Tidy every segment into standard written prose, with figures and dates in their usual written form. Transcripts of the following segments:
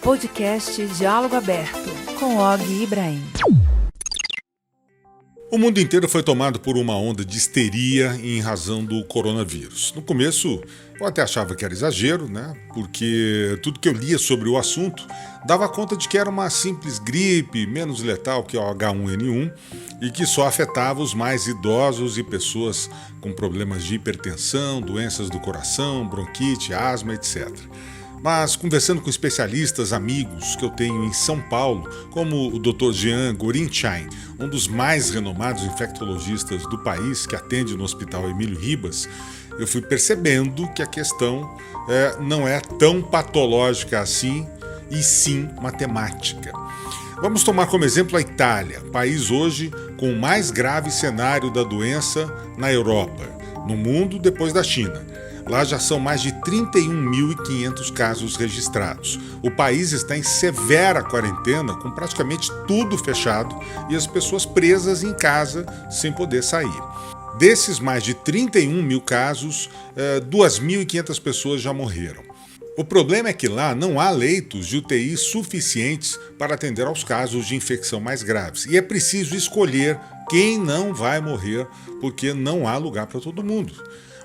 Podcast Diálogo Aberto, com Og Ibrahim. O mundo inteiro foi tomado por uma onda de histeria em razão do coronavírus. No começo, eu até achava que era exagero, porque tudo que eu lia sobre o assunto dava conta de que era uma simples gripe, menos letal que o H1N1, e que só afetava os mais idosos e pessoas com problemas de hipertensão, doenças do coração, bronquite, asma, etc. Mas conversando com especialistas amigos que eu tenho em São Paulo, como o Dr. Jean Gorinchain, um dos mais renomados infectologistas do país, que atende no Hospital Emílio Ribas, eu fui percebendo que a questão não é tão patológica assim, e sim matemática. Vamos tomar como exemplo a Itália, país hoje com o mais grave cenário da doença na Europa, no mundo depois da China. Lá já são mais de 31.500 casos registrados. O país está em severa quarentena, com praticamente tudo fechado e as pessoas presas em casa sem poder sair. Desses mais de 31 mil casos, 2.500 pessoas já morreram. O problema é que lá não há leitos de UTI suficientes para atender aos casos de infecção mais graves. E é preciso escolher quem não vai morrer, porque não há lugar para todo mundo.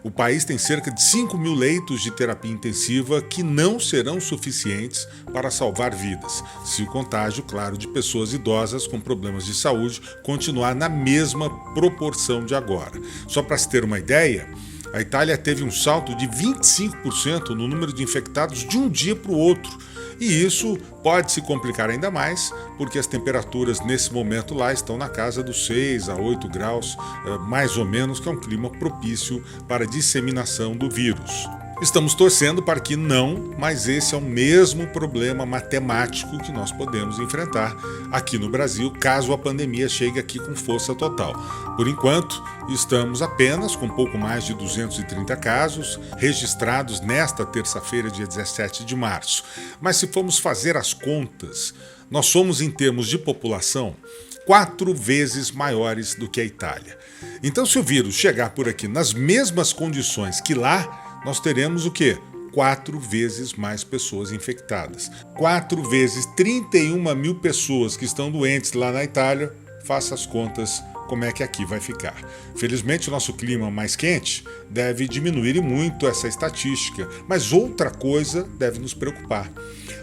O país tem cerca de 5 mil leitos de terapia intensiva que não serão suficientes para salvar vidas, se o contágio, claro, de pessoas idosas com problemas de saúde continuar na mesma proporção de agora. Só para se ter uma ideia, a Itália teve um salto de 25% no número de infectados de um dia para o outro. E isso pode se complicar ainda mais, porque as temperaturas nesse momento lá estão na casa dos 6 a 8 graus, mais ou menos, que é um clima propício para a disseminação do vírus. Estamos torcendo para que não, mas esse é o mesmo problema matemático que nós podemos enfrentar aqui no Brasil, caso a pandemia chegue aqui com força total. Por enquanto, estamos apenas com pouco mais de 230 casos registrados nesta terça-feira, dia 17 de março. Mas se formos fazer as contas, nós somos, em termos de população, 4 vezes maiores do que a Itália. Então, se o vírus chegar por aqui nas mesmas condições que lá, nós teremos o quê? 4 vezes mais pessoas infectadas. 4 vezes 31 mil pessoas que estão doentes lá na Itália, faça as contas como é que aqui vai ficar. Felizmente, o nosso clima mais quente deve diminuir muito essa estatística, mas outra coisa deve nos preocupar: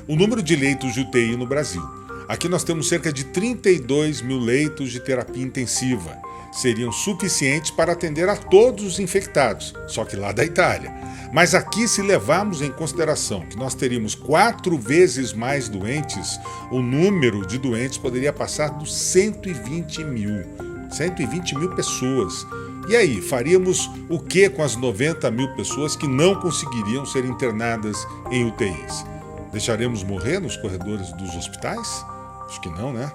o número de leitos de UTI no Brasil. Aqui nós temos cerca de 32 mil leitos de terapia intensiva. Seriam suficientes para atender a todos os infectados, só que lá da Itália. Mas aqui, se levarmos em consideração que nós teríamos 4 vezes mais doentes, o número de doentes poderia passar dos 120 mil. 120 mil pessoas. E aí, faríamos o que com as 90 mil pessoas que não conseguiriam ser internadas em UTIs? Deixaremos morrer nos corredores dos hospitais? Acho que não, né?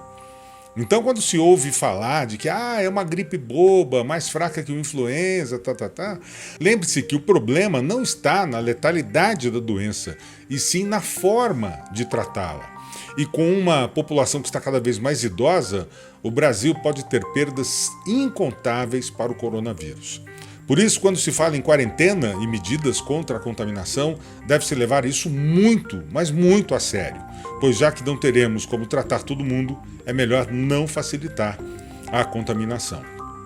Então, quando se ouve falar de que é uma gripe boba, mais fraca que o influenza, lembre-se que o problema não está na letalidade da doença, e sim na forma de tratá-la. E com uma população que está cada vez mais idosa, o Brasil pode ter perdas incontáveis para o coronavírus. Por isso, quando se fala em quarentena e medidas contra a contaminação, deve-se levar isso muito, mas muito a sério, pois já que não teremos como tratar todo mundo, é melhor não facilitar a contaminação.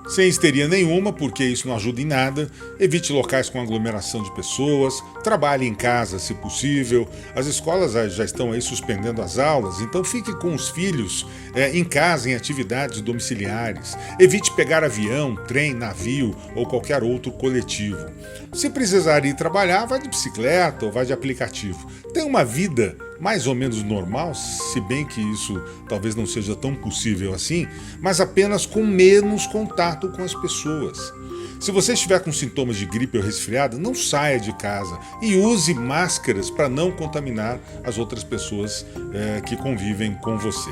Sem histeria nenhuma, porque isso não ajuda em nada, evite locais com aglomeração de pessoas, trabalhe em casa se possível. As escolas já estão aí suspendendo as aulas, então fique com os filhos em casa em atividades domiciliares. Evite pegar avião, trem, navio ou qualquer outro coletivo. Se precisar ir trabalhar, vá de bicicleta ou vá de aplicativo. Tenha uma vida mais ou menos normal, se bem que isso talvez não seja tão possível assim, mas apenas com menos contato com as pessoas. Se você estiver com sintomas de gripe ou resfriado, não saia de casa e use máscaras para não contaminar as outras pessoas que convivem com você.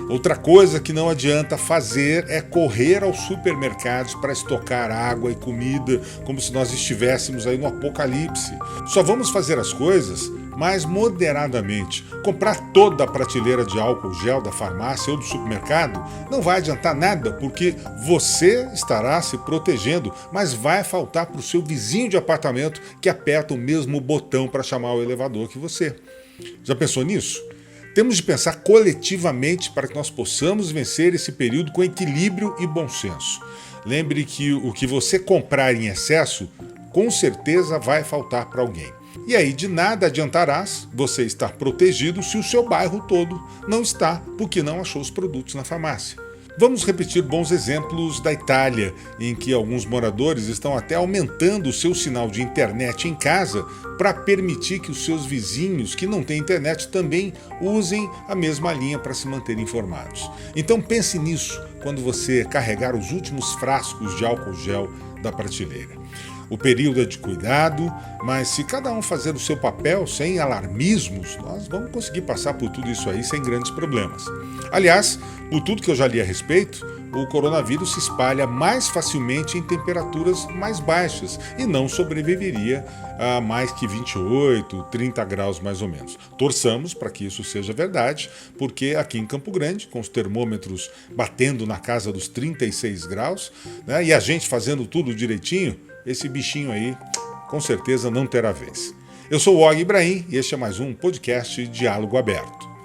Outra coisa que não adianta fazer é correr aos supermercados para estocar água e comida, como se nós estivéssemos aí no apocalipse. Só vamos fazer as coisas mais moderadamente. Comprar toda a prateleira de álcool gel da farmácia ou do supermercado não vai adiantar nada, porque você estará se protegendo, mas vai faltar para o seu vizinho de apartamento que aperta o mesmo botão para chamar o elevador que você. Já pensou nisso? Temos de pensar coletivamente para que nós possamos vencer esse período com equilíbrio e bom senso. Lembre que o que você comprar em excesso, com certeza vai faltar para alguém. E aí de nada adiantarás você estar protegido se o seu bairro todo não está, porque não achou os produtos na farmácia. Vamos repetir bons exemplos da Itália, em que alguns moradores estão até aumentando o seu sinal de internet em casa para permitir que os seus vizinhos que não têm internet também usem a mesma linha para se manterem informados. Então pense nisso quando você carregar os últimos frascos de álcool gel da prateleira. O período é de cuidado, mas se cada um fazer o seu papel sem alarmismos, nós vamos conseguir passar por tudo isso aí sem grandes problemas. Aliás, por tudo que eu já li a respeito, o coronavírus se espalha mais facilmente em temperaturas mais baixas e não sobreviveria a mais que 28, 30 graus mais ou menos. Torçamos para que isso seja verdade, porque aqui em Campo Grande, com os termômetros batendo na casa dos 36 graus, né, e a gente fazendo tudo direitinho, esse bichinho aí com certeza não terá vez. Eu sou o Og Ibrahim e este é mais um podcast Diálogo Aberto.